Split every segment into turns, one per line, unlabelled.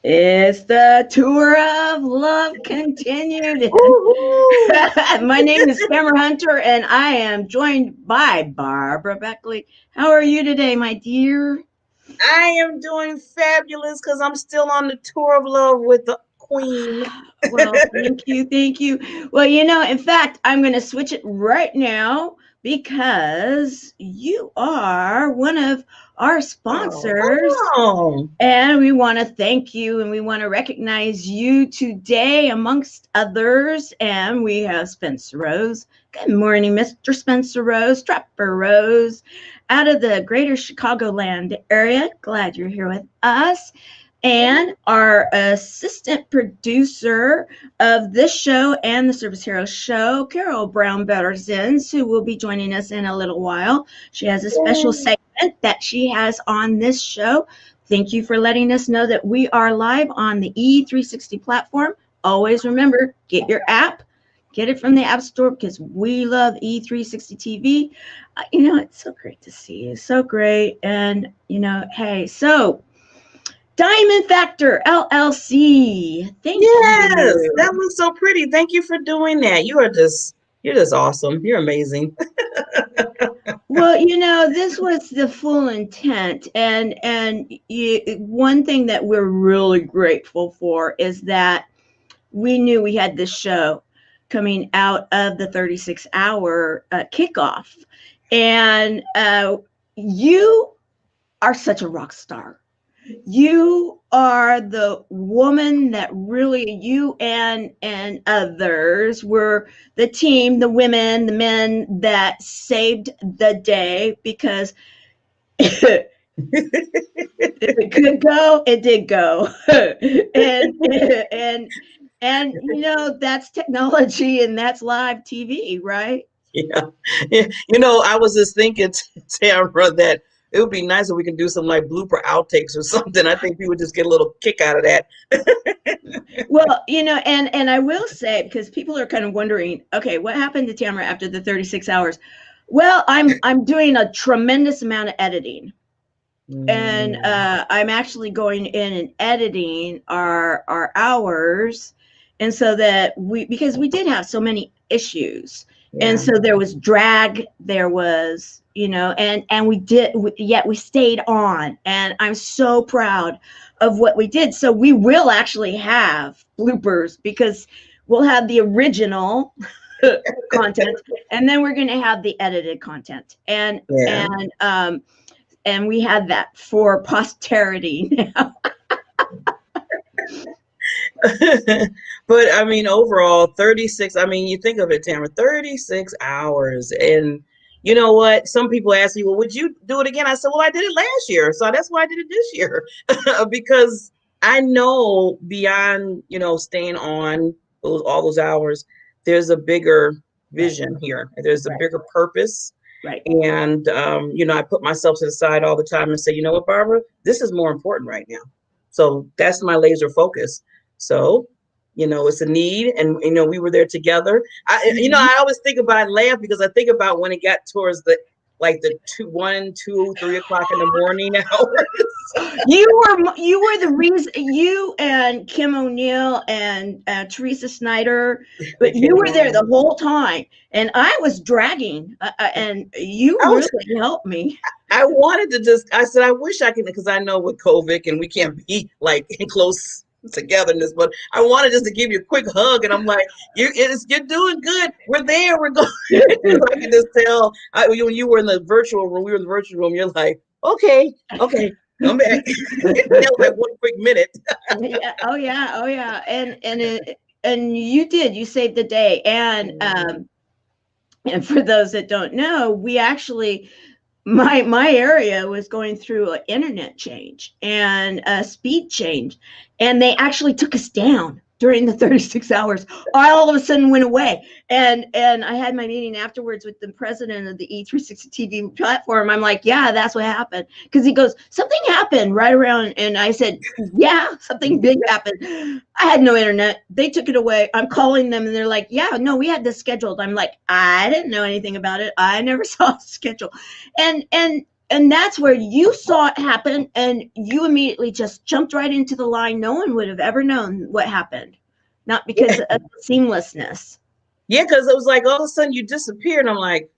It's the tour of love continued.
Woohoo!
My name is Cameron Hunter, and I am joined by Barbara Beckley. How are you today, my dear?
I am doing fabulous because I'm still on the tour of love with the Queen.
Well, thank you, thank you. Well, in fact, I'm going to switch it right now because you are one of our sponsors.
Oh,
And we want to thank you and we want to recognize you today, amongst others. And we have Spencer Rose. Good morning, Mr. Spencer Rose, Trapper Rose, out of the greater Chicagoland area. Glad you're here with us. And our assistant producer of this show and the Service Hero Show, Carol Brown-Berzins, who will be joining us in a little while. She has a special segment that she has on this show. Thank you for letting us know that we are live on the E360 platform. Always remember, get your app. Get it from the App Store because we love E360 TV. It's so great to see you. So great. And, hey, so Diamond Factor LLC. Thank
yes,
you.
that was so pretty. Thank you for doing that. You're just awesome. You're amazing.
Well, this was the full intent, and one thing that we're really grateful for is that we knew we had this show coming out of the 36-hour kickoff, and you are such a rock star. You are the woman that really, you and others were the team, the women, the men that saved the day, because if it could go, it did go. and that's technology and that's live TV, right?
Yeah. I was just thinking, Tamara, that it would be nice if we can do some like blooper outtakes or something. I think people would just get a little kick out of that.
Well, and I will say, because people are kind of wondering, okay, what happened to Tamara after the 36 hours? Well, I'm doing a tremendous amount of editing. And I'm actually going in and editing our hours, and so that because we did have so many issues, and so there was drag, there was and yet we stayed on, and I'm so proud of what we did. So we will actually have bloopers because we'll have the original content, and then we're going to have the edited content, and we had that for posterity now.
But I mean, overall, 36, I mean, you think of it, Tamara, 36 hours. And you know what? Some people ask me, well, would you do it again? I said, well, I did it last year. So that's why I did it this year. Because I know beyond, staying on all those hours, there's a bigger vision here. There's a bigger purpose.
Right.
And, I put myself to the side all the time and say, you know what, Barbara, this is more important right now. So that's my laser focus. So, it's a need. And, we were there together. I always think about, laugh because I think about when it got towards the 1, 2, 3 o'clock in the morning hours.
You were the reason. You and Kim O'Neill and Teresa Snyder, but you were there the whole time, and I was dragging, and you really helped me.
I wanted to I said, I wish I could, because I know with COVID and we can't be like in close togetherness, but I wanted just to give you a quick hug, and I'm like, you're doing good. We're there. We're going. I can just tell. When you were in the virtual room, we were in the virtual room. You're like, okay, come back. Like 1 quick minute.
Yeah. Oh yeah. And you did. You saved the day. And for those that don't know, we actually. My area was going through an internet change and a speed change, and they actually took us down during the 36 hours. All of a sudden went away, and I had my meeting afterwards with the president of the E360 TV platform. I'm like, yeah, that's what happened, because he goes, something happened right around, and I said, yeah, something big happened. I had no internet. They took it away. I'm calling them, and they're like, yeah, no, we had this scheduled. I'm like, I didn't know anything about it. I never saw a schedule. And And that's where you saw it happen, and you immediately just jumped right into the line. No one would have ever known what happened, not because of seamlessness.
Yeah, because it was like all of a sudden you disappeared, and I'm like,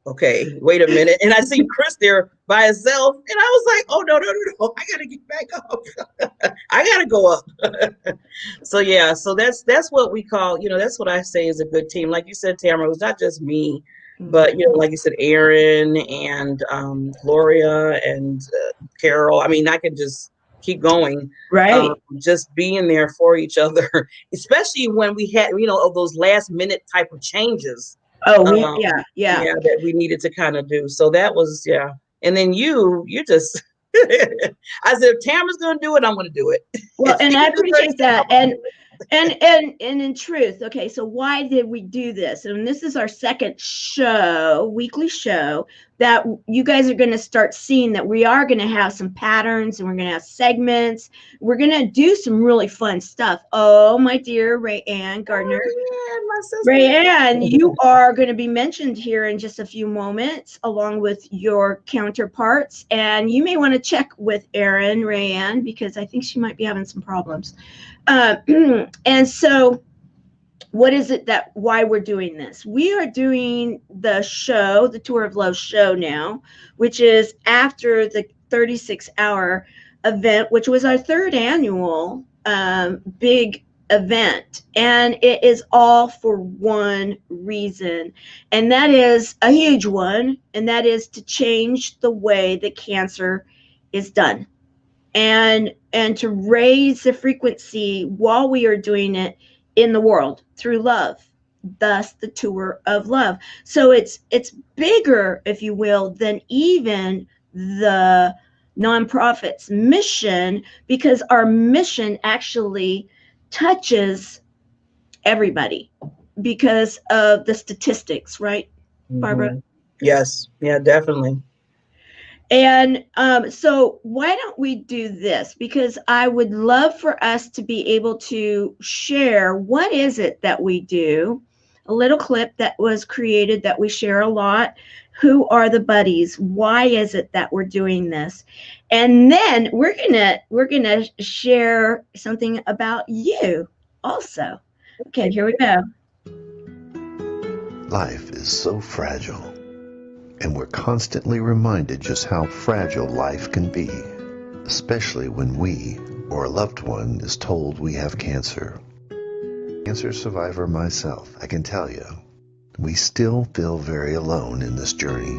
okay, wait a minute. And I see Chris there by himself, and I was like, oh no, I gotta get back up. I gotta go up. So yeah, so that's what we call, that's what I say is a good team. Like you said, Tamara, it was not just me, but like you said, Erin and Gloria and Carol. I mean, I could just keep going.
Right.
Just being there for each other, especially when we had, of those last minute type of changes.
Oh,
yeah, that we needed to kind of do. So that was, yeah. And then you just, I said, if Tamara's going to do it, I'm going to do it.
Well, and I appreciate that. And in truth, okay, so why did we do this? And this is our second weekly show, that you guys are going to start seeing that we are going to have some patterns, and we're going to have segments. We're going to do some really fun stuff. Oh, my dear Rayanne Gardner. Rayanne, you are going to be mentioned here in just a few moments, along with your counterparts. And you may want to check with Erin, Rayanne, because I think she might be having some problems. And so what is it why we're doing this? We are doing the show, the Tour of Love show now, which is after the 36-hour event, which was our third annual big event. And it is all for one reason. And that is a huge one. And that is to change the way that cancer is done. And to raise the frequency while we are doing it in the world through love, thus the Tour of Love. So it's bigger, if you will, than even the nonprofit's mission, because our mission actually touches everybody because of the statistics, right, Barbara?
Yes, yeah, definitely.
And so why don't we do this? Because I would love for us to be able to share what is it that we do, a little clip that was created that we share a lot. Who are the buddies? Why is it that we're doing this? And then we're gonna share something about you also. Okay, here we go.
Life is so fragile. And we're constantly reminded just how fragile life can be, especially when we or a loved one is told we have cancer. Cancer survivor myself, I can tell you, we still feel very alone in this journey.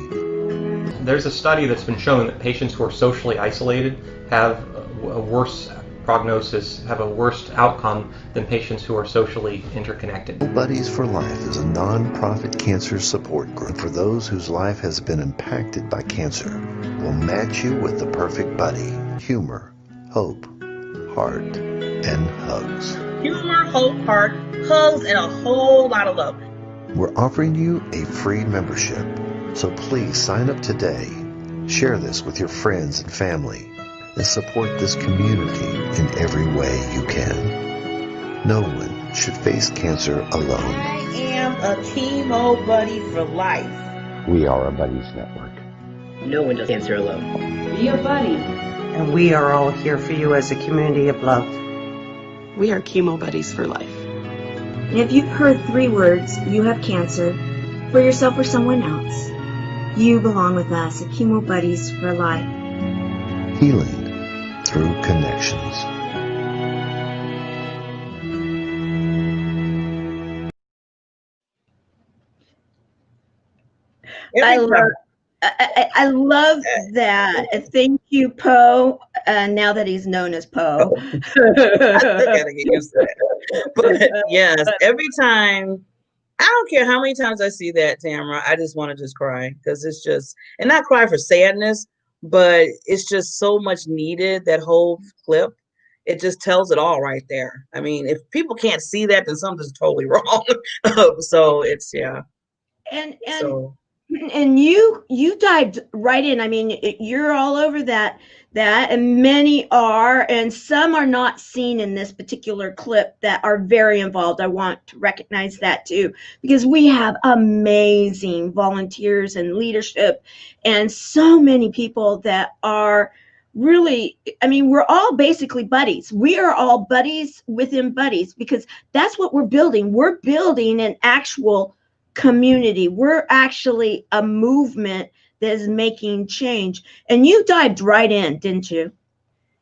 There's a study that's been showing that patients who are socially isolated have a worse prognosis, have a worse outcome than patients who are socially interconnected.
Buddies for Life is a non-profit cancer support group for those whose life has been impacted by cancer. We'll match you with the perfect buddy. Humor, hope, heart, and hugs.
Humor, hope, heart, hugs, and a whole lot of love.
We're offering you a free membership, so please sign up today. Share this with your friends and family, and support this community in every way you can. No one should face cancer alone.
I am a Chemo Buddy for life.
We are a Buddies Network.
No one does cancer alone.
Be a buddy.
And we are all here for you as a community of love.
We are Chemo Buddies for life.
And if you've heard 3 words, you have cancer, for yourself or someone else, you belong with us at Chemo Buddies for Life.
Healing through connections.
I love that. Thank you, Poe. Now that he's known as Poe.
I still gotta get used to that. But yes, every time, I don't care how many times I see that, Tamara, I just want to just cry, because it's just, and not cry for sadness, but it's just so much needed, that whole clip. It just tells it all right there. I mean, if people can't see that, then something's totally wrong. So it's, yeah.
And
so
And you dived right in. I mean, you're all over that, and many are, and some are not seen in this particular clip that are very involved. I want to recognize that too, because we have amazing volunteers and leadership, and so many people that are really, I mean, we're all basically buddies. We are all buddies within buddies, because that's what we're building. We're building an actual community. We're actually a movement that is making change. And you dived right in, didn't you?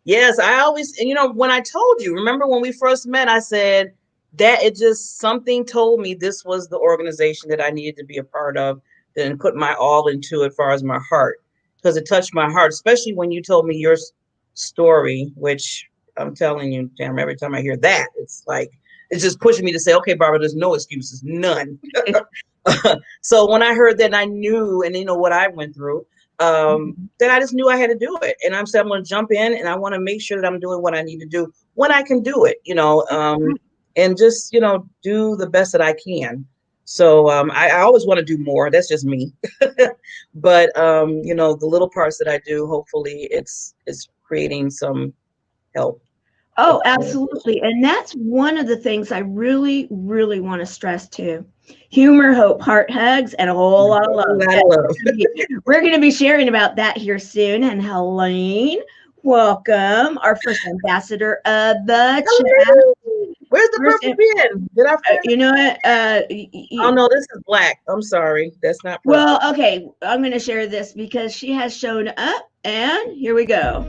Yes, I always, you know, when I told you, remember when we first met, I said that it just something told me this was the organization that I needed to be a part of and put my all into it as far as my heart, because it touched my heart, especially when you told me your story, which I'm telling you, Tamara, every time I hear that, it's like, it's just pushing me to say, okay, Barbara, there's no excuses, none. So when I heard that, I knew, and you know what I went through, then I just knew I had to do it. And I'm saying I'm going to jump in, and I want to make sure that I'm doing what I need to do when I can do it, you know, and just, you know, do the best that I can. So I always want to do more. That's just me. But, you know, the little parts that I do, hopefully it's creating some help.
Oh, absolutely. And that's one of the things I really, really want to stress too. Humor, hope, heart hugs, and a whole lot of love. We're going to be sharing about that here soon. And Helene, welcome, our first ambassador of the channel.
Where's the purple pen? Did I find
you know what?
Oh no, this is black. I'm sorry. That's not purple.
Well, okay. I'm going to share this because she has shown up, and here we go.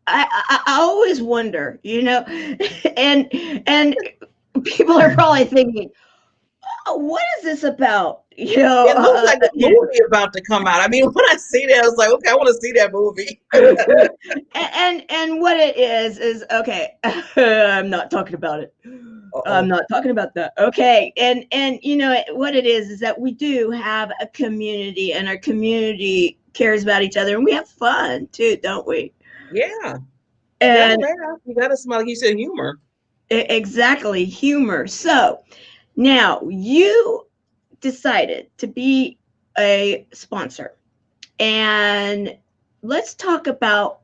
I always wonder, you know, and people are probably thinking, oh, what is this about? You know,
it looks like a movie about to come out. I mean, when I see that, I was like, okay, I want to see that movie.
and what it is okay. I'm not talking about it. I'm not talking about that. Okay, and you know what it is that we do have a community, and our community cares about each other, and we have fun too, don't we?
Yeah.
And
you gotta smile, like you said, humor.
Exactly, humor. So now you decided to be a sponsor, and let's talk about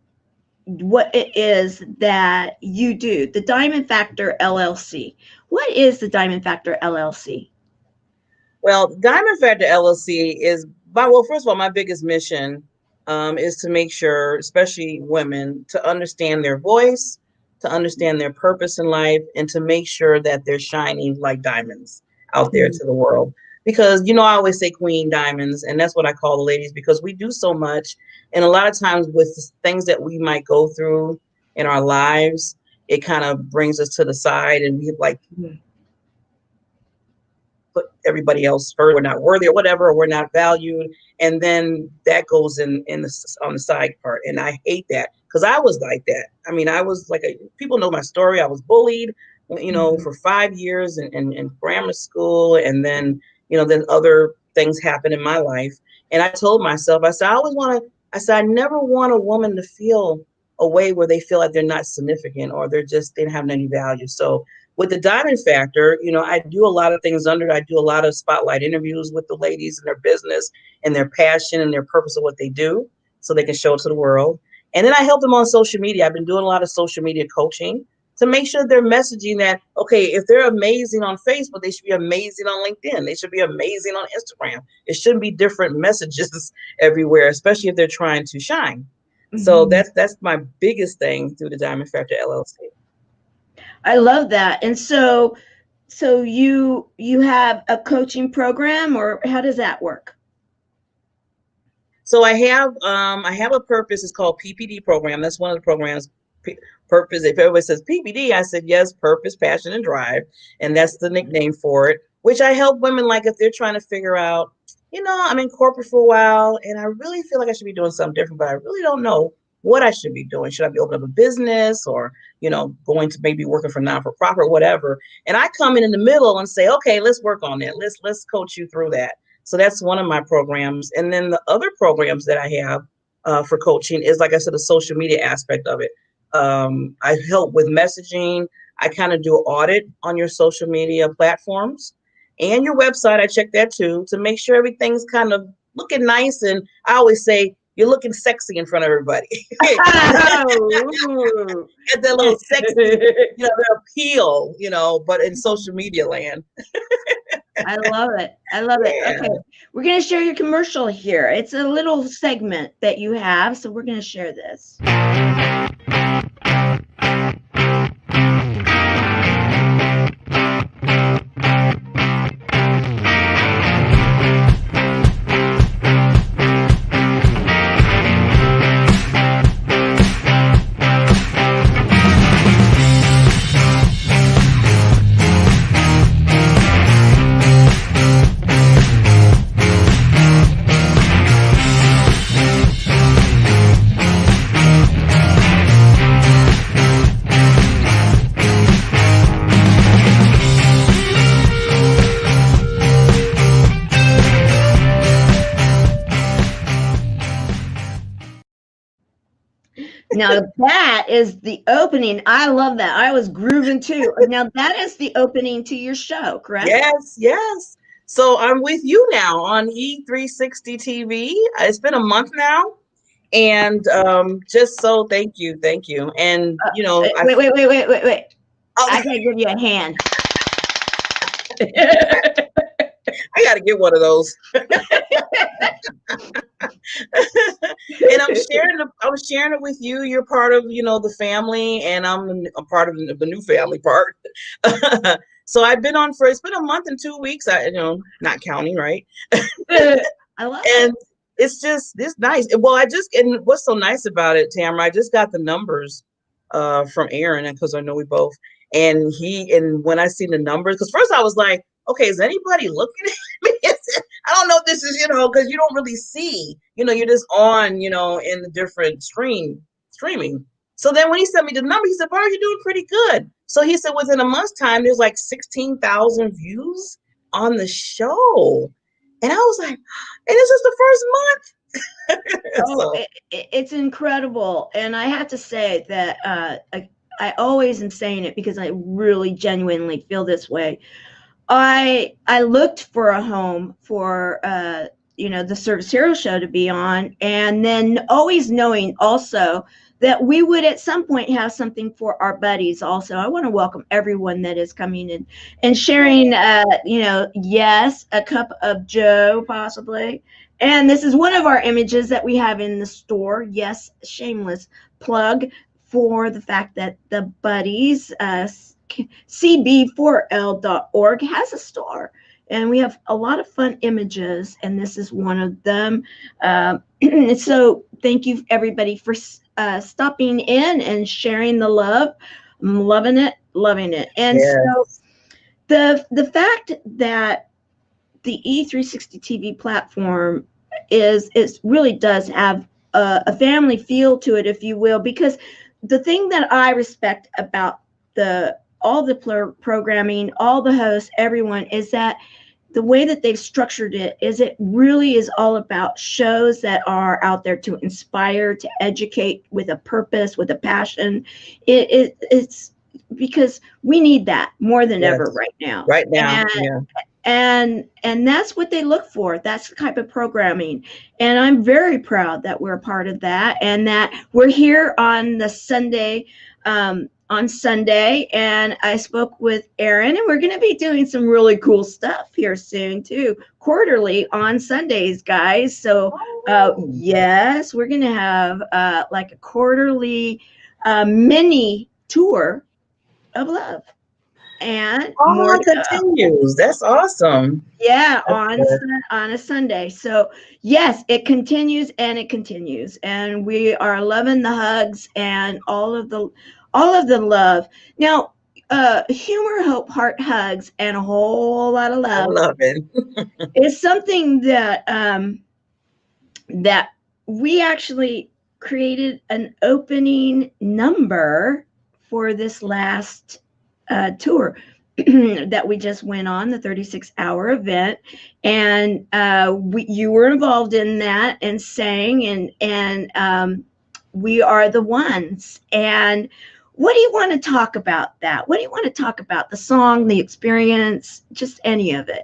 what it is that you do. The Diamond Factor LLC. What is the Diamond Factor LLC?
Well, Diamond Factor LLC is, well, first of all, my biggest mission is to make sure, especially women, to understand their voice, to understand their purpose in life, and to make sure that they're shining like diamonds out there to the world. Because, you know, I always say queen diamonds, and that's what I call the ladies, because we do so much. And a lot of times with things that we might go through in our lives, it kind of brings us to the side, and we like put everybody else first. We're not worthy or whatever, or we're not valued. And then that goes on the side part. And I hate that, because I was like that. I mean, I was like, people know my story. I was bullied, you know, for 5 years in grammar school. And then, you know, then other things happened in my life. And I told myself, I said, I never want a woman to feel a way where they feel like they're not significant or they don't have any value. So with the Diamond Factor, I do a lot of things under it. I do a lot of spotlight interviews with the ladies and their business and their passion and their purpose of what they do so they can show it to the world. And then I help them on social media. I've been doing a lot of social media coaching to make sure they're messaging that, okay, if they're amazing on Facebook, they should be amazing on LinkedIn. They should be amazing on Instagram. It shouldn't be different messages everywhere, especially if they're trying to shine. Mm-hmm. So that's my biggest thing through the Diamond Factor LLC.
I love that. And so you have a coaching program, or how does that work?
So I have a purpose. It's called PPD program. That's one of the programs. Purpose. If everybody says PPD, I said yes, purpose, passion, and drive, and that's the nickname for it. Which I help women, like if they're trying to figure out, I'm in corporate for a while, and I really feel like I should be doing something different, but I really don't know what I should be doing. Should I be opening up a business, or going to maybe working for non-for-profit or whatever? And I come in the middle and say, okay, let's work on that. Let's coach you through that. So that's one of my programs. And then the other programs that I have for coaching is, like I said, the social media aspect of it. I help with messaging. I kind of do an audit on your social media platforms and your website. I check that too to make sure everything's kind of looking nice. And I always say, you're looking sexy in front of everybody. Get that little sexy, the appeal, but in social media land.
I love it. Yeah. Okay. We're going to share your commercial here. It's a little segment that you have, so we're going to share this. Now that is the opening. I love that. I was grooving too. Now that is the opening to your show, correct?
Yes. So I'm with you now on E360 TV. It's been a month now. And just so thank you. And
wait. I gotta give you a hand.
I gotta get one of those. And I was sharing it with you. You're part of, the family, and I'm a part of the new family part. So I've been on it's been a month and 2 weeks. Not counting, right?
I love it.
And it's nice. Well, and what's so nice about it, Tamara, I just got the numbers from Erin, because I know we both, and when I seen the numbers, because first I was like, okay, is anybody looking at me? I don't know if this is, because you don't really see, you're just on, in the different streaming. So then when he sent me the number, he said, Barb, you're doing pretty good. So he said, within a month's time, there's like 16,000 views on the show. And I was like, and this is the first month.
It's incredible. And I have to say that I always am saying it because I really genuinely feel this way. I looked for a home for the Service Hero Show to be on, and then always knowing also that we would at some point have something for our buddies also. I want to welcome everyone that is coming in and sharing, yes, a cup of Joe possibly. And this is one of our images that we have in the store. Yes, shameless plug for the fact that the buddies, cb4l.org has a store, and we have a lot of fun images, and this is one of them. So thank you everybody for stopping in and sharing the love. I'm loving it. And yes. So the fact that the E360 TV platform really does have a family feel to it, if you will, because the thing that I respect about all the programming, all the hosts, everyone, is that the way that they've structured it is it really is all about shows that are out there to inspire, to educate with a purpose, with a passion. It's because we need that more than ever right now.
Right now,
and that's what they look for. That's the type of programming, and I'm very proud that we're a part of that, and that we're here on the Sunday. On Sunday, and I spoke with Erin, and we're going to be doing some really cool stuff here soon too, quarterly on Sundays, guys. So yes, we're going to have like a quarterly mini tour of love, and more
continues. That's awesome.
Yeah, on a Sunday. So yes, it continues and it continues, and we are loving the hugs and all of the love. Now, humor, hope, heart, hugs, and a whole lot of love.
I love it.
Is something that that we actually created an opening number for this last tour that we just went on, the 36-hour event, and you were involved in that and sang, and we are the ones. And what do you want to talk about that? What do you want to talk about? The song, the experience, just any of it?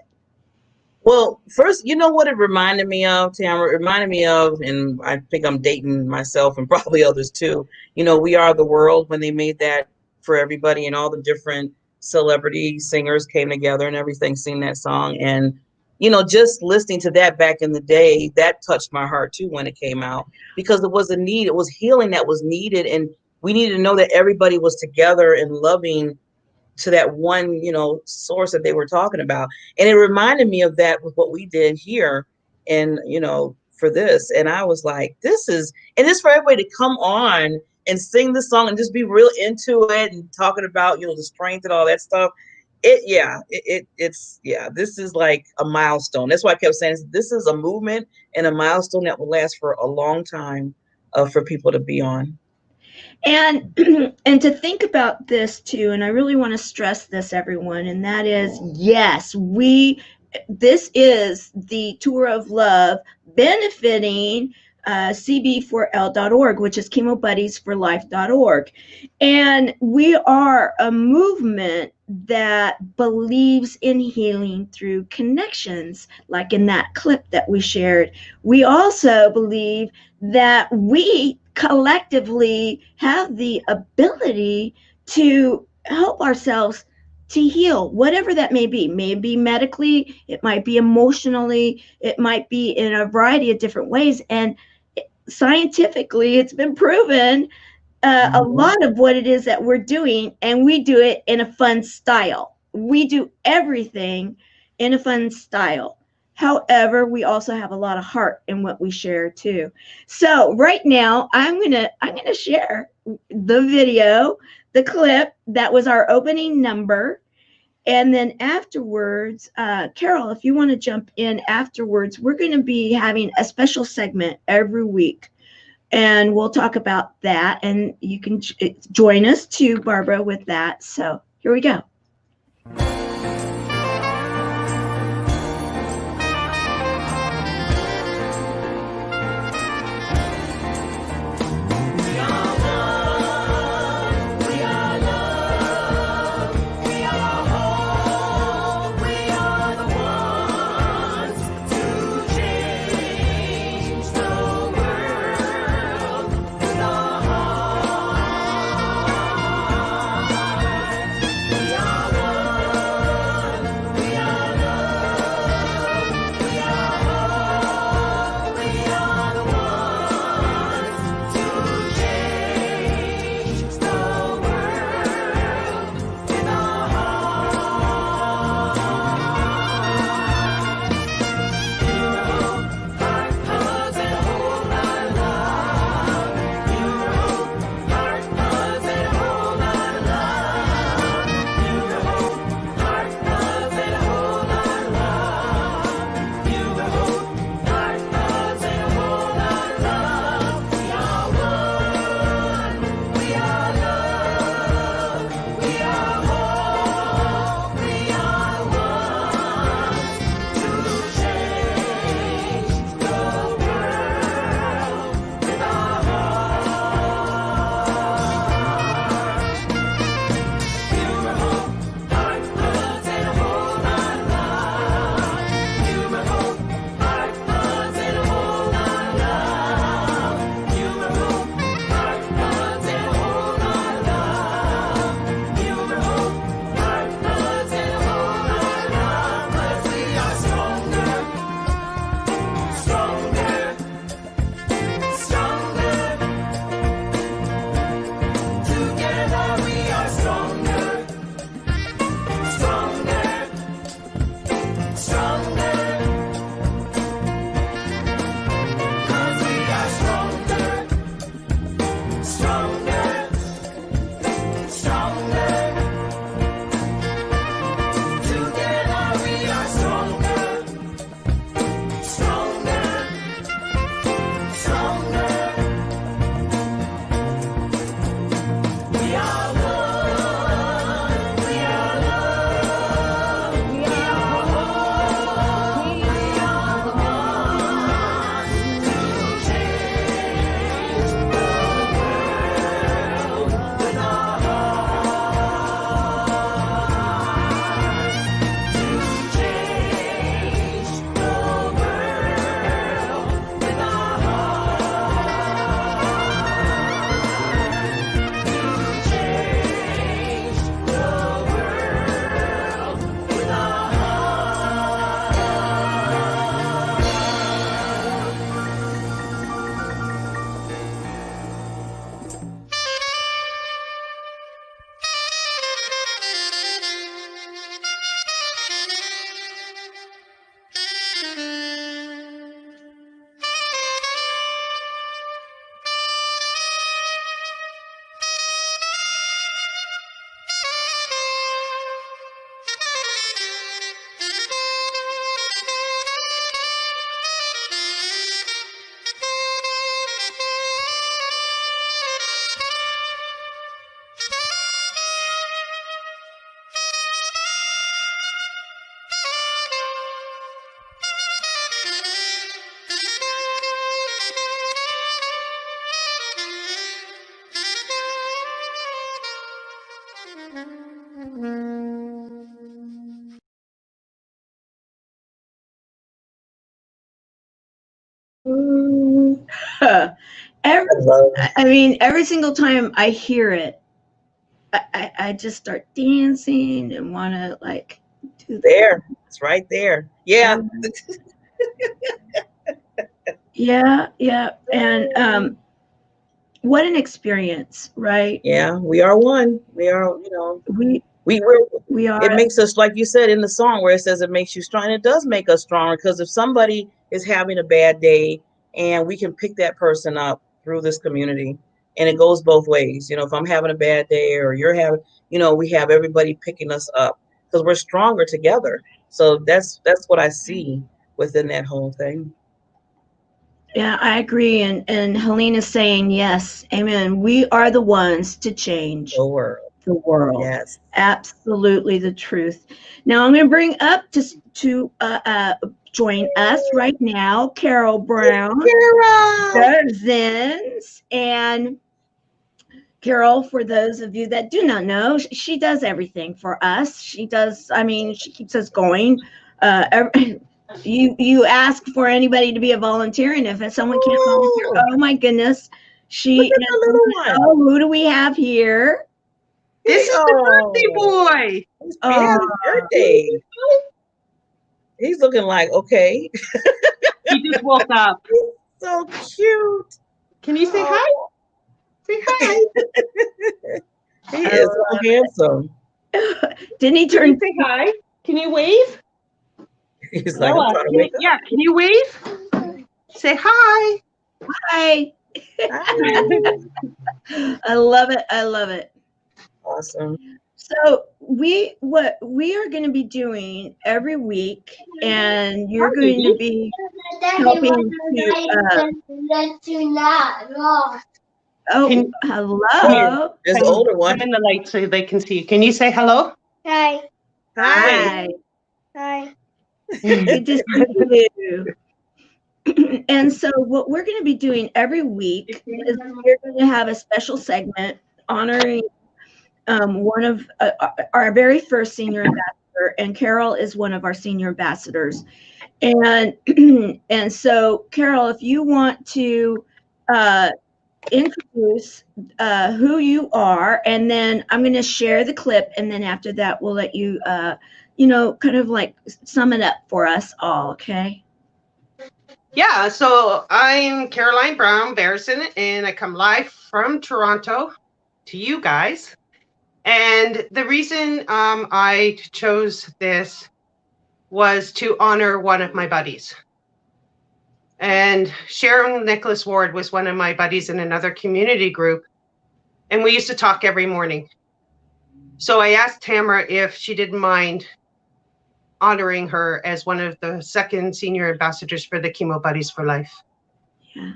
Well, first, you know what it reminded me of, Tamara? It reminded me of, and I think I'm dating myself and probably others too, you know, We Are the World, when they made that for everybody and all the different celebrity singers came together and everything, sing that song. And, you know, just listening to that back in the day, that touched my heart too when it came out, because it was a need. It was healing that was needed. And we needed to know that everybody was together and loving to that one, you know, source that they were talking about. And it reminded me of that with what we did here and, you know, for this. And I was like, this is for everybody to come on and sing the song and just be real into it and talking about, you know, the strength and all that stuff. This is like a milestone. That's why I kept saying this is a movement and a milestone that will last for a long time for people to be on.
And to think about this too, and I really want to stress this, everyone, and that is, yes, this is the Tour of Love benefiting cb4l.org, which is Chemo Buddies for Life.org. And we are a movement that believes in healing through connections, like in that clip that we shared. We also believe that we collectively have the ability to help ourselves to heal, whatever that may be. Maybe medically, it might be emotionally, it might be in a variety of different ways. And scientifically, it's been proven a lot of what it is that we're doing, and we do it in a fun style. We do everything in a fun style. However, we also have a lot of heart in what we share too. So right now, I'm gonna share the video, the clip that was our opening number, and then afterwards, Carol, if you want to jump in afterwards, we're going to be having a special segment every week, and we'll talk about that, and you can join us too, Barbara, with that. So here we go. every,
I love it.
I mean, every single time I hear it, I just start dancing and want to like do
There. It's right there. Yeah.
yeah, yeah. And what an experience, right?
Yeah. We are one. We are,
We
we're
we
it
are.
makes us, like you said in the song where it says it makes you strong. And it does make us stronger, because if somebody is having a bad day, and we can pick that person up through this community, and it goes both ways. If I'm having a bad day or you're having, we have everybody picking us up because we're stronger together. So that's what I see within that whole thing.
Yeah, I agree. And Helena's saying yes, amen. We are the ones to change
The world.
the world.
Yes.
Absolutely the truth. Now I'm going to bring up to join us right now, Carol Brown-Berzins. And Carol, for those of you that do not know, she does everything for us. She does, I mean, she keeps us going. You ask for anybody to be a volunteer, and if someone can't volunteer, oh my goodness,
Look at the little one.
Oh, who do we have here?
This is the birthday boy.
Yeah, his birthday. He's looking like, okay.
He just woke up.
So cute.
Can you say hi? Say hi.
He is so handsome.
Didn't he
Can
turn?
you say hi? Can you wave?
He's like, I'm trying to wake up.
Yeah, can you wave? Say hi.
Hi. I love it. I love it.
Awesome.
So what we are going to be doing every week, and you're going to be helping to. Oh, hello.
There's the older one.
I'm in the light so they can see you. Can you say hello?
Hi.
Hi. Good to see you. And so what we're going to be doing every week is we're going to have a special segment honoring one of our very first senior ambassador, and Carol is one of our senior ambassadors. And and so, Carol, if you want to introduce who you are, and then I'm going to share the clip, and then after that, we'll let you, kind of like sum it up for us all, okay?
Yeah, so I'm Caroline Brown-Berzins, and I come live from Toronto to you guys. And the reason I chose this was to honor one of my buddies. And Sharon Nicholas Ward was one of my buddies in another community group, and we used to talk every morning. So I asked Tamara if she didn't mind honoring her as one of the second senior ambassadors for the Chemo Buddies for Life.
Yeah.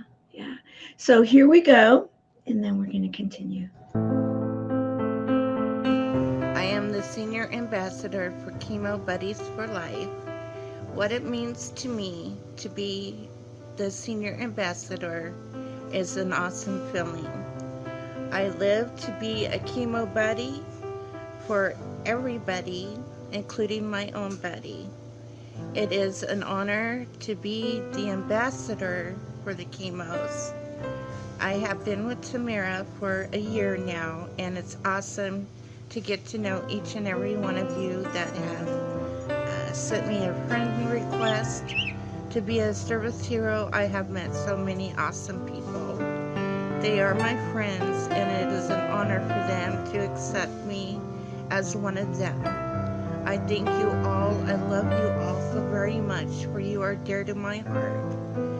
So here we go, and then we're going to continue.
I am the senior ambassador for Chemo Buddies for Life. What it means to me to be the senior ambassador is an awesome feeling. I live to be a chemo buddy for everybody, including my own buddy. It is an honor to be the ambassador for the chemos. I have been with Tamara for a year now, and it's awesome to get to know each and every one of you that have sent me a friend request to be a service hero. I have met so many awesome people. They are my friends, and it is an honor for them to accept me as one of them. I thank you all. I love you all so very much, for you are dear to my heart.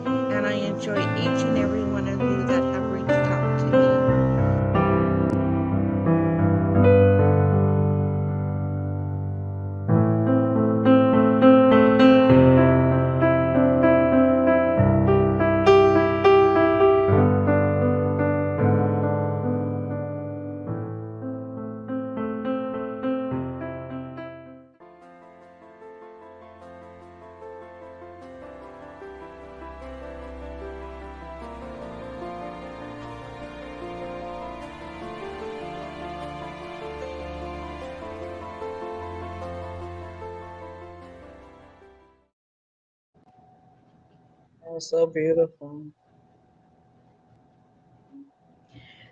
And I enjoy each and every one of you that have reached out to me.
Oh, so beautiful.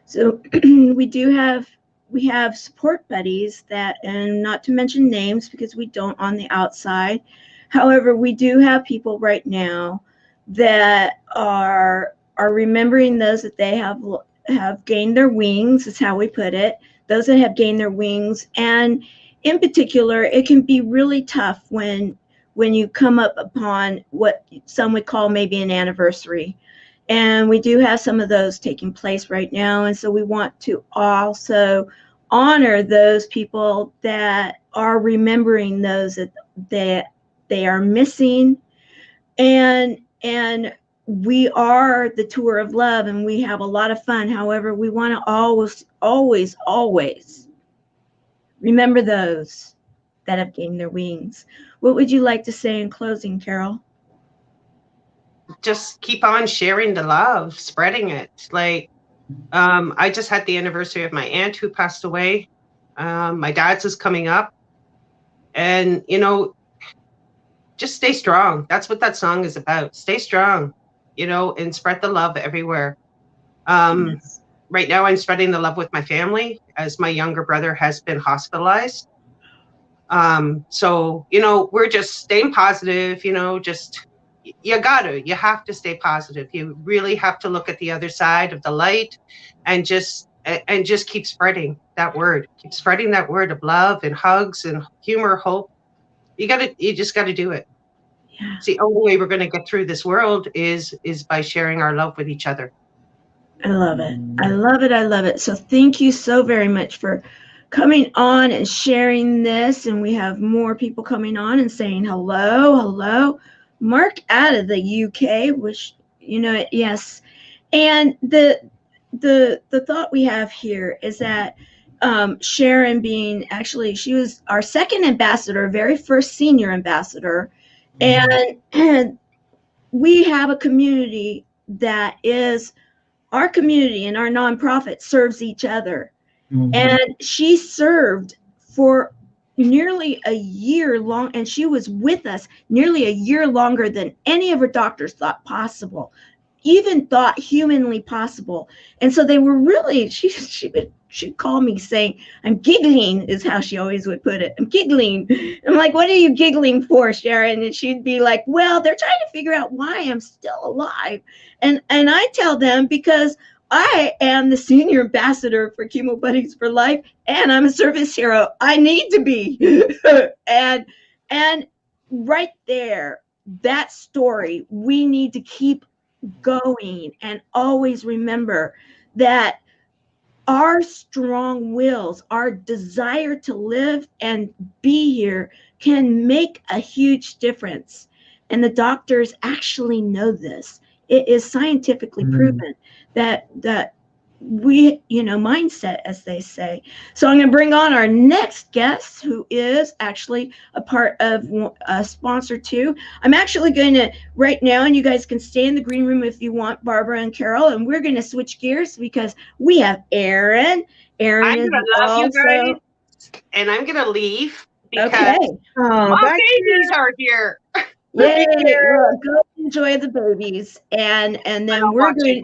So we have support buddies that, and not to mention names because we don't on the outside. However, we do have people right now that are remembering those that they have gained their wings, is how we put it. Those that have gained their wings, and in particular, it can be really tough when you come up upon what some would call maybe an anniversary. And we do have some of those taking place right now. And so we want to also honor those people that are remembering those that they are missing. And we are the tour of love, and we have a lot of fun. However, we want to always remember those that have gained their wings. What would you like to say in closing, Carol?
Just keep on sharing the love, spreading it. Like, I just had the anniversary of my aunt who passed away. My dad's is coming up. And, just stay strong. That's what that song is about. Stay strong, and spread the love everywhere.
Yes.
Right now, I'm spreading the love with my family as my younger brother has been hospitalized. So, we're just staying positive, just you have to stay positive. You really have to look at the other side of the light and just keep spreading that word. Keep spreading that word of love and hugs and humor, hope. You just got to do it.
Yeah.
It's the only way we're going to get through this world is by sharing our love with each other.
I love it. I love it. I love it. So thank you so very much for coming on and sharing this. And we have more people coming on and saying hello. Mark out of the UK, which, yes. And the thought we have here is that Sharon being, actually, she was our second ambassador, very first senior ambassador. And we have a community that is our community, and our nonprofit serves each other. Mm-hmm. And she served for nearly a year long, and she was with us nearly a year longer than any of her doctors thought possible, even thought humanly possible. And so they were really, she'd call me saying, I'm giggling, is how she always would put it. I'm giggling. I'm like, what are you giggling for, Sharon? And she'd be like, well, they're trying to figure out why I'm still alive. And I tell them, because I am the senior ambassador for Chemo Buddies for Life, and I'm a service hero. I need to be. and right there, that story, we need to keep going and always remember that our strong wills, our desire to live and be here can make a huge difference. And the doctors actually know this. It is scientifically proven that we, mindset, as they say. So I'm going to bring on our next guest, who is actually a part of a sponsor too. I'm actually going to right now, and you guys can stay in the green room if you want, Barbara and Carol, and we're going to switch gears because we have Erin. Erin is also,
you guys, and I'm going to leave because
my
babies are here.
Yay! Well, go enjoy the babies, and then we're going.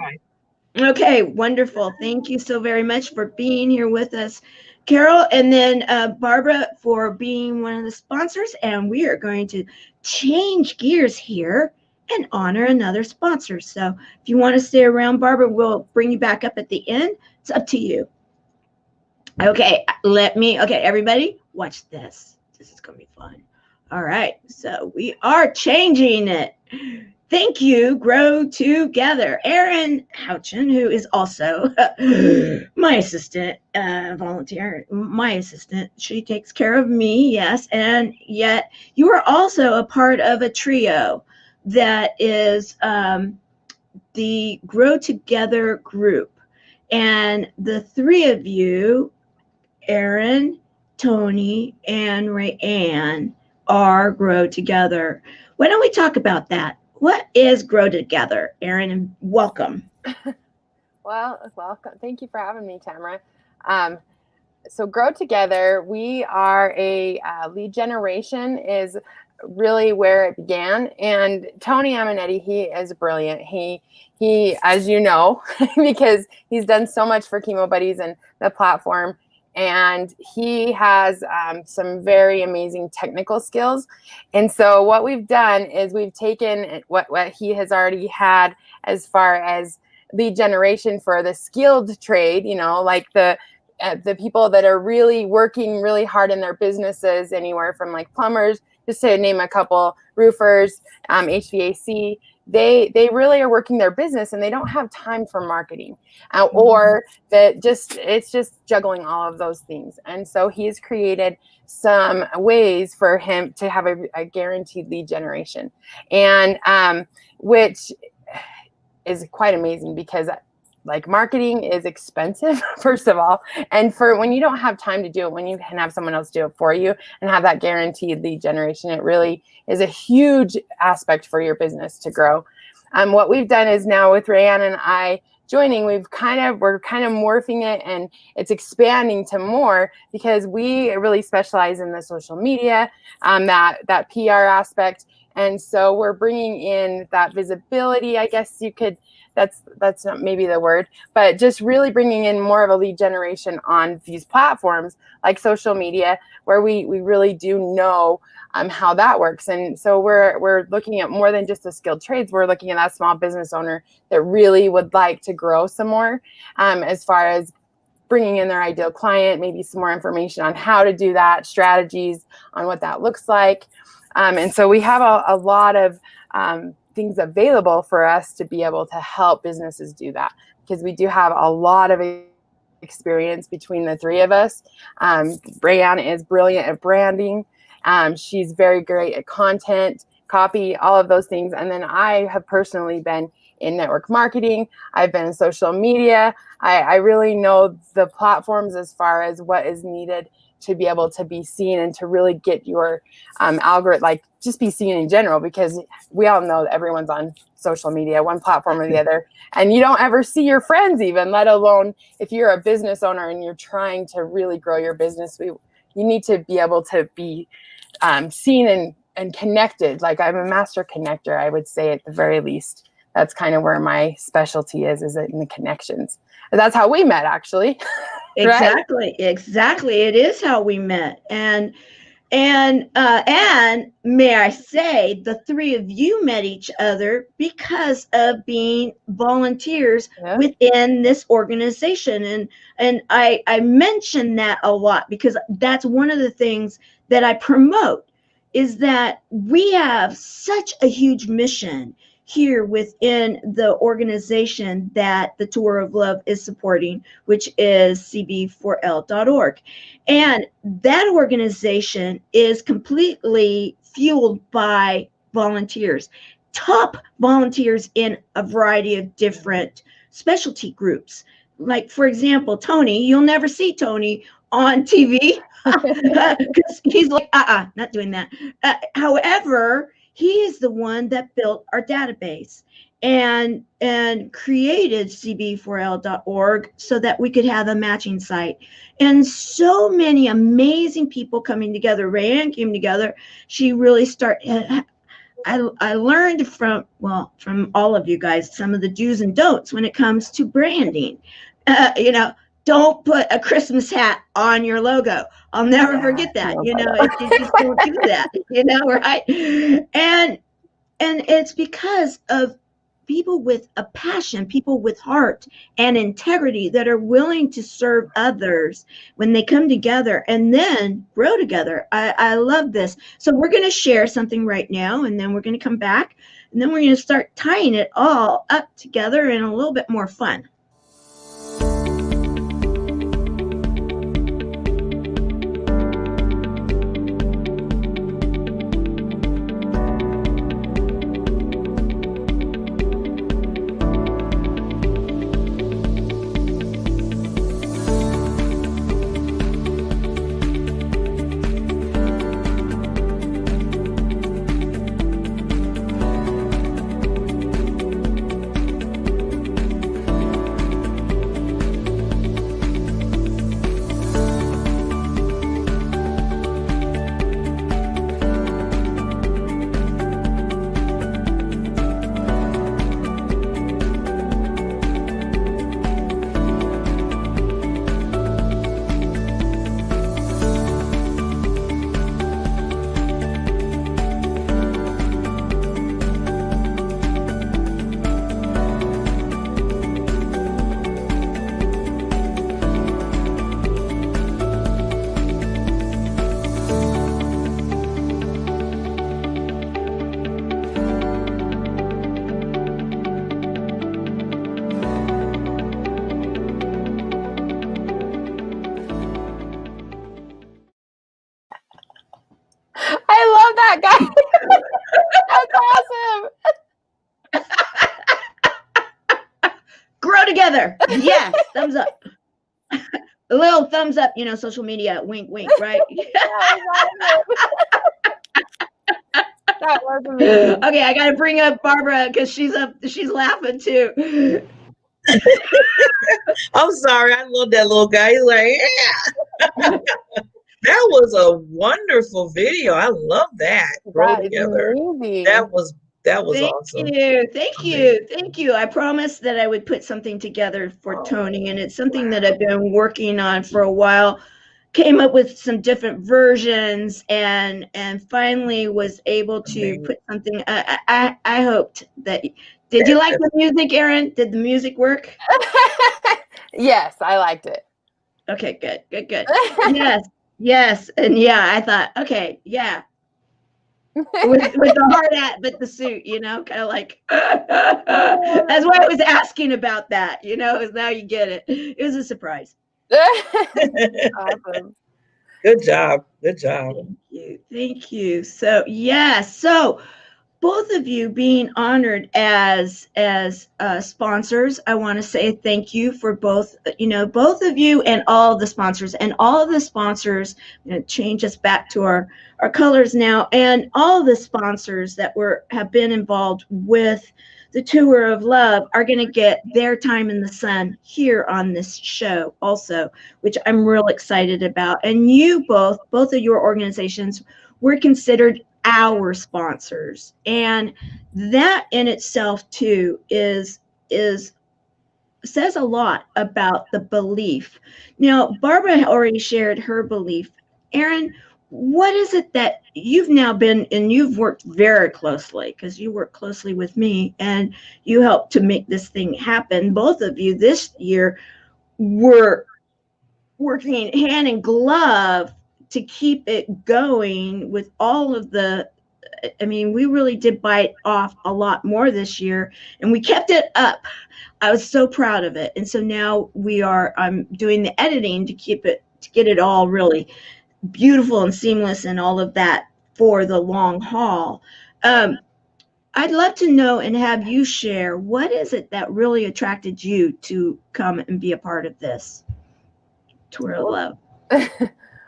Okay, wonderful. Thank you so very much for being here with us, Carol, and then Barbara for being one of the sponsors. And we are going to change gears here and honor another sponsor. So if you want to stay around, Barbara, we'll bring you back up at the end. It's up to you. Okay, everybody, watch this. This is going to be fun. All right, so we are changing it. Thank you, Grow Together. Erin Houchin, who is also my assistant, volunteer, my assistant. She takes care of me, yes. And yet you are also a part of a trio that is the Grow Together group. And the three of you, Erin, Tony, and Rayanne, are Grow Together. Why don't we talk about that? What is Grow Together, Erin, and welcome.
Well, welcome. Thank you for having me, Tamara. So Grow Together, we are a lead generation is really where it began. And Tony Aminetti, he is brilliant. He, as you know, because he's done so much for Chemo Buddies and the platform, and he has some very amazing technical skills. And so what we've done is we've taken what he has already had as far as lead generation for the skilled trade, you know, like the people that are really working really hard in their businesses, anywhere from like plumbers, just to name a couple, roofers, HVAC. They really are working their business and they don't have time for marketing, or that it's just juggling all of those things. And so he's created some ways for him to have a guaranteed lead generation, and which is quite amazing, because like marketing is expensive, first of all. And for when you don't have time to do it, when you can have someone else do it for you and have that guaranteed lead generation, it really is a huge aspect for your business to grow. What we've done is now with Rayanne and I joining, we're kind of morphing it, and it's expanding to more, because we really specialize in the social media, that PR aspect. And so we're bringing in that visibility, I guess you could, that's not maybe the word, but just really bringing in more of a lead generation on these platforms like social media, where we really do know how that works. And so we're looking at more than just the skilled trades. We're looking at that small business owner that really would like to grow some more, as far as bringing in their ideal client, maybe some more information on how to do that, strategies on what that looks like. And so we have a lot of things available for us to be able to help businesses do that, because we do have a lot of experience between the three of us. Rayanne is brilliant at branding. She's very great at content, copy, all of those things. And then I have personally been in network marketing. I've been in social media. I really know the platforms as far as what is needed to be able to be seen and to really get your algorithm, like just be seen in general, because we all know that everyone's on social media, one platform or the other, and you don't ever see your friends even, let alone if you're a business owner and you're trying to really grow your business. You need to be able to be seen and connected. Like, I'm a master connector, I would say, at the very least. That's kind of where my specialty is in the connections. And that's how we met, actually.
Exactly. Right? Exactly. It is how we met. And may I say, the three of you met each other because of being volunteers within this organization. And I mention that a lot, because that's one of the things that I promote, is that we have such a huge mission here within the organization that the Tour of Love is supporting, which is cb4l.org. And that organization is completely fueled by volunteers, top volunteers in a variety of different specialty groups. Like, for example, Tony, you'll never see Tony on TV because he's like, not doing that. However, he is the one that built our database and created cb4l.org so that we could have a matching site. And so many amazing people coming together. Rayanne came together. She really started. I learned from all of you guys some of the do's and don'ts when it comes to branding. Don't put a Christmas hat on your logo. I'll never forget that. You just don't do that. Right? And it's because of people with a passion, people with heart and integrity that are willing to serve others when they come together and then grow together. I love this. So we're going to share something right now, and then we're going to come back, and then we're going to start tying it all up together in a little bit more fun.
that, guys. That's awesome.
Grow together. Yes. Thumbs up. A little thumbs up, social media. Wink, wink, right?
That was amazing.
Okay, I got to bring up Barbara because she's laughing too.
I'm sorry. I love that little guy. He's like, yeah. That was a wonderful video. I love that. Grow together.
Amazing.
That was awesome.
Thank you. I promised that I would put something together for Tony, and it's something that I've been working on for a while. Came up with some different versions, and finally was able to put something. I hoped that. Did you like the music, Erin? Did the music work?
Yes, I liked it.
Okay, good. Yes, and yeah, I thought, okay, yeah. with the hard hat, but the suit, kind of like. That's why I was asking about that, is now you get it. It was a surprise.
Awesome.
Good job.
Thank you. So both of you being honored as sponsors, I want to say thank you for both of you and all the sponsors, and all of the sponsors. I'm going to change us back to our colors now, and all the sponsors that have been involved with the Tour of Love are going to get their time in the sun here on this show also, which I'm real excited about. And you both of your organizations were considered our sponsors. And that in itself too says a lot about the belief. Now, Barbara already shared her belief. Erin, what is it that you've now been, and you've worked very closely, because you work closely with me and you helped to make this thing happen. Both of you this year were working hand in glove to keep it going with all of we really did bite off a lot more this year, and we kept it up. I was so proud of it. And so now I'm doing the editing to get it all really beautiful and seamless and all of that for the long haul. I'd love to know and have you share, what is it that really attracted you to come and be a part of this Tour of Love?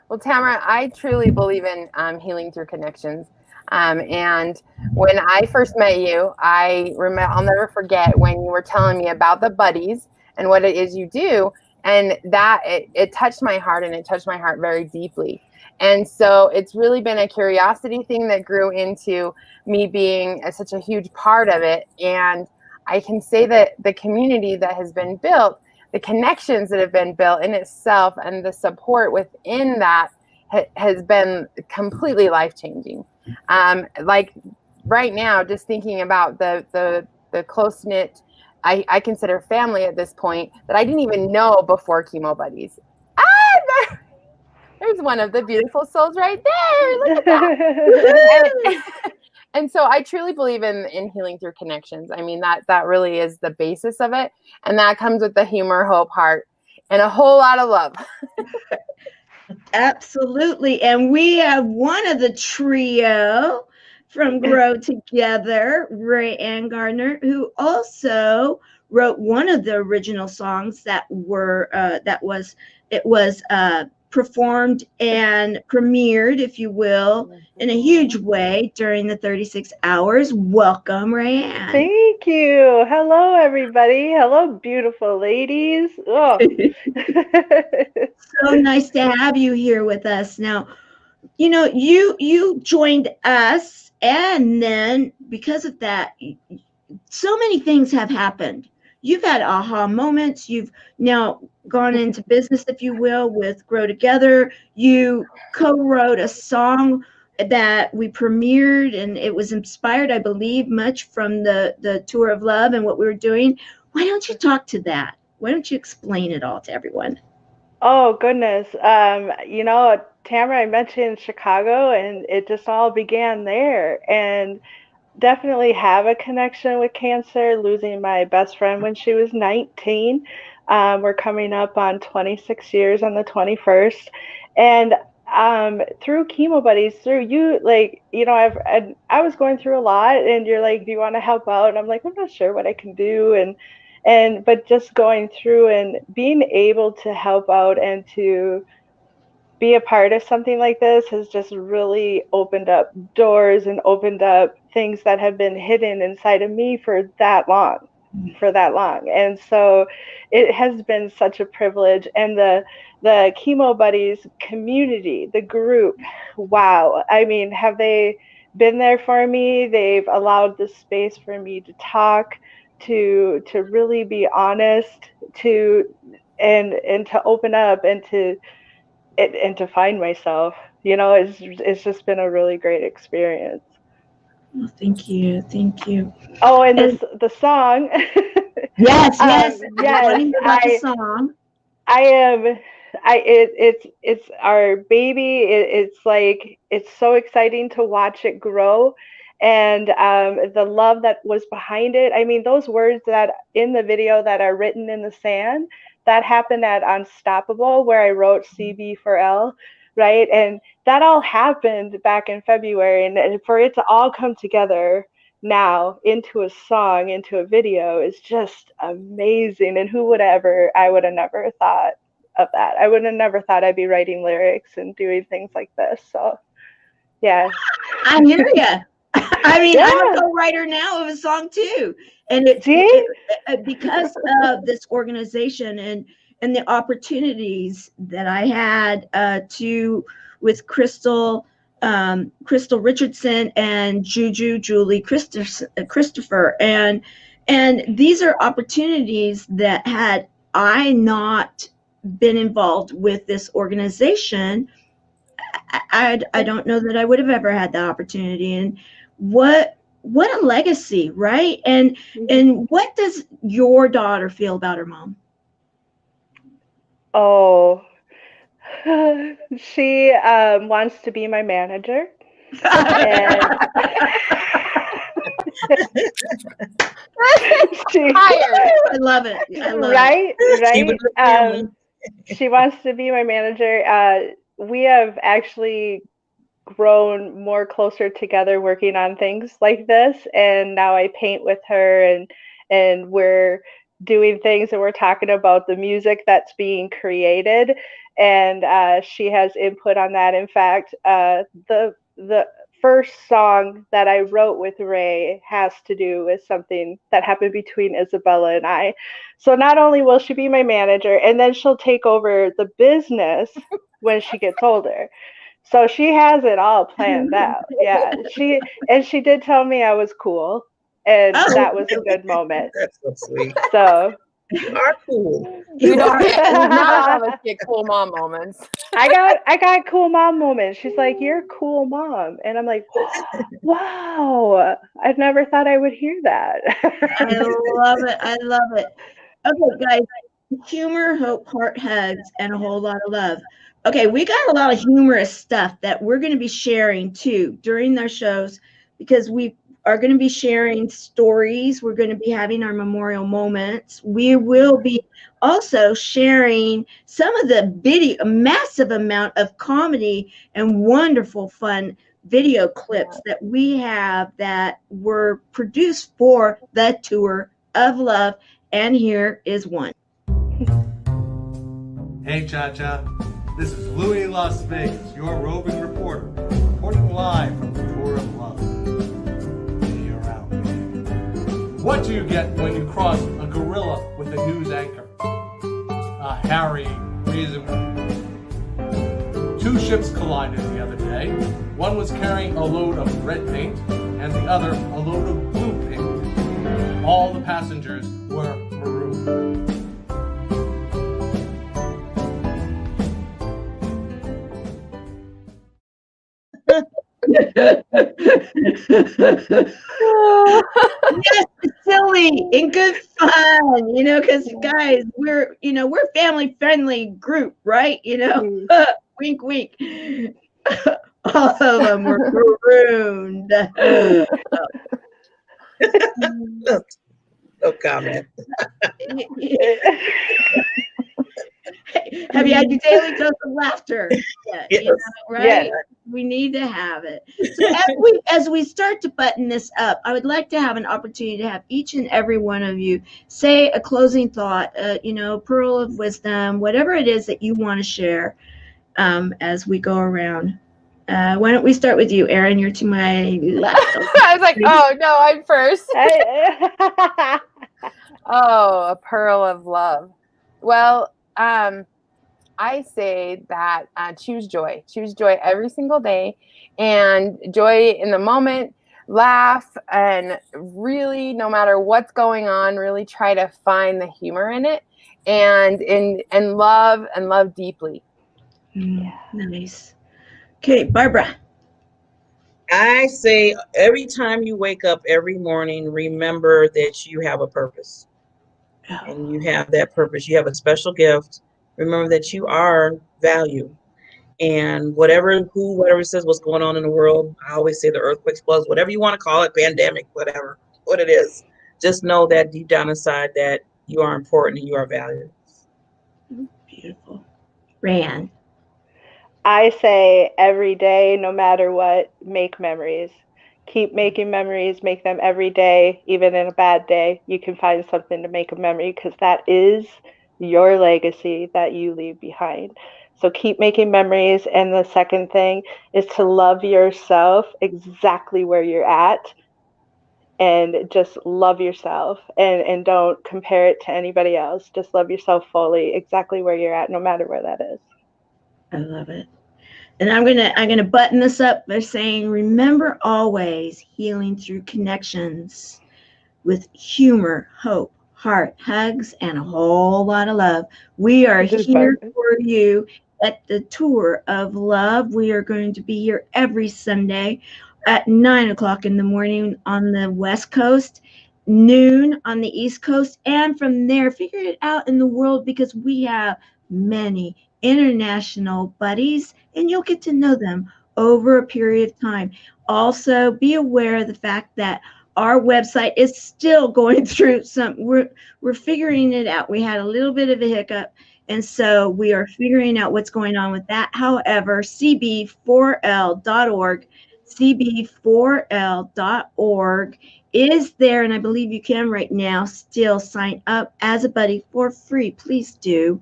Well, Tamara, I truly believe in healing through connections. And when I first met you, I'll never forget when you were telling me about the buddies and what it is you do. And that it touched my heart, and it touched my heart very deeply. And so it's really been a curiosity thing that grew into me being such a huge part of it. And I can say that the community that has been built, the connections that have been built in itself, and the support within that has been completely life-changing. Like right now, just thinking about the close-knit, I consider family at this point, that I didn't even know before Chemo Buddies. There's one of the beautiful souls right there. Look at that. And so I truly believe in healing through connections. I mean, that really is the basis of it. And that comes with the humor, hope, heart, and a whole lot of love.
Absolutely. And we have one of the trio from Grow Together, Ray Ann Gardner, who also wrote one of the original songs that was performed and premiered, if you will, in a huge way during the 36 hours. Welcome, Ray Ann.
Thank you. Hello, everybody. Hello, beautiful ladies. Oh.
So nice to have you here with us. Now, you joined us, and then because of that, so many things have happened. You've had aha moments. You've now gone into business, if you will, with Grow Together. You co-wrote a song that we premiered, and it was inspired, I believe, much from the Tour of Love and what we were doing. Why don't you talk to that? Why don't you explain it all to everyone?
Oh, goodness. Tamara, I mentioned Chicago, and it just all began there. And definitely have a connection with cancer, losing my best friend when she was 19. We're coming up on 26 years on the 21st. And through Chemo Buddies, through you, like, you know, I was going through a lot, and you're like, do you want to help out? And I'm like, I'm not sure what I can do, but just going through and being able to help out and to be a part of something like this has just really opened up doors and opened up things that have been hidden inside of me for that long. And so it has been such a privilege. And the Chemo Buddies community, the group, wow. I mean, have they been there for me? They've allowed the space for me to talk, to really be honest, and to open up and to find myself. You know, it's just been a really great experience.
Well, thank you.
Oh, and the song.
Yes.
The
song.
It's our baby. It's like, it's so exciting to watch it grow, and the love that was behind it. I mean, those words that in the video that are written in the sand, that happened at Unstoppable, where I wrote CB4L, right? And that all happened back in February, and for it to all come together now into a song, into a video, is just amazing. And I would have never thought of that. I would have never thought I'd be writing lyrics and doing things like this. So, yeah.
I hear you. I mean, yeah. I'm a co-writer now of a song too, and it's because of this organization and the opportunities that I had with Crystal Richardson and Julie Christopher, and these are opportunities that, had I not been involved with this organization, I don't know that I would have ever had the opportunity. And what a legacy, right? And what does your daughter feel about her mom?
Oh, she wants to be my manager. And
I love it.
Right. She wants to be my manager. We have actually grown more closer together working on things like this, and now I paint with her, and we're doing things, and we're talking about the music that's being created, and she has input on that. In fact, the first song that I wrote with Ray has to do with something that happened between Isabella and I. So not only will she be my manager, and then she'll take over the business when she gets older. So she has it all planned out. Yeah. She did tell me I was cool, and that was a good moment.
That's so sweet.
So
you are cool.
You don't none of us get cool mom moments.
I got cool mom moments. She's like, "You're a cool mom," and I'm like, "Wow, I never thought I would hear that."
I love it. Okay, guys, humor, hope, heart hugs, and a whole lot of love. Okay, we got a lot of humorous stuff that we're going to be sharing too during their shows, because we are going to be sharing stories. We're going to be having our memorial moments. We will be also sharing some of the massive amount of comedy and wonderful fun video clips that we have that were produced for the Tour of Love. And here is one.
Hey, Cha-Cha. This is Louie in Las Vegas, your roving reporter, reporting live from the Tour of Love. See you around, baby. What do you get when you cross a gorilla with a news anchor? A harrying reason. Two ships collided the other day. One was carrying a load of red paint, and the other a load of blue paint. All the passengers were maroon.
Yes, silly and good fun, because guys, we're family friendly group, right? Wink, wink. All of them were marooned. No
comment.
Have you had your daily dose of laughter? Yeah,
Yes.
you know, right?
Yes.
We need to have it. So as we start to button this up, I would like to have an opportunity to have each and every one of you say a closing thought, pearl of wisdom, whatever it is that you want to share as we go around. Why don't we start with you, Erin? You're to my left.
I was like, oh no, I'm first. Oh, a pearl of love. Well, I say that choose joy. Choose joy every single day, and joy in the moment. Laugh, and really, no matter what's going on, really try to find the humor in it, and love deeply.
Nice. Okay, Barbara.
I say every time you wake up every morning, remember that you have a purpose. And you have that purpose. You have a special gift. Remember that you are value. And whatever says what's going on in the world, I always say the earthquakes, floods, whatever you want to call it, pandemic, whatever, what it is. Just know that deep down inside that you are important and you are valued.
Beautiful. Ran.
I say every day, no matter what, make memories. Keep making memories, make them every day, even in a bad day. You can find something to make a memory because that is your legacy that you leave behind. So keep making memories. And the second thing is to love yourself exactly where you're at, and just love yourself, and don't compare it to anybody else. Just love yourself fully, exactly where you're at, no matter where that is.
I love it. And I'm gonna button this up by saying, remember always healing through connections with humor, hope, heart, hugs, and a whole lot of love. We are here for you at the Tour of Love. We are going to be here every Sunday at 9 o'clock in the morning on the West Coast, noon on the East Coast, and from there, figure it out in the world, because we have many international buddies, and you'll get to know them over a period of time. Also, be aware of the fact that our website is still going through we're figuring it out. We had a little bit of a hiccup, and so we are figuring out what's going on with that. However, cb4l.org, cb4l.org is there, and I believe you can right now still sign up as a buddy for free. Please do.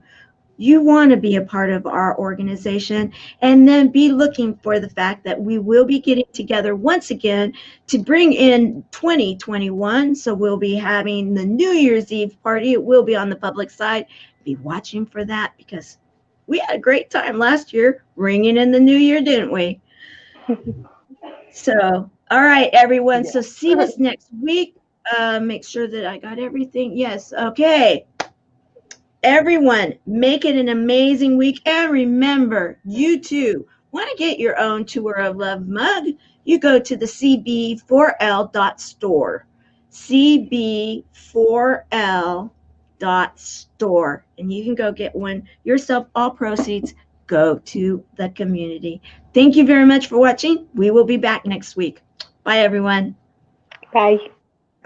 You want to be a part of our organization, and then be looking for the fact that we will be getting together once again to bring in 2021. So we'll be having the New Year's Eve party. It will be on the public side. Be watching for that, because we had a great time last year ringing in the new year, didn't we? So, all right, everyone. Yeah. So see us next week. Make sure that I got everything. Yes. Okay. Everyone, make it an amazing week. And remember, you too want to get your own Tour of Love mug. You go to the cb4l.store, cb4l.store, and you can go get one yourself. All proceeds go to the community. Thank you very much for watching. We will be back next week. Bye, everyone.
Bye.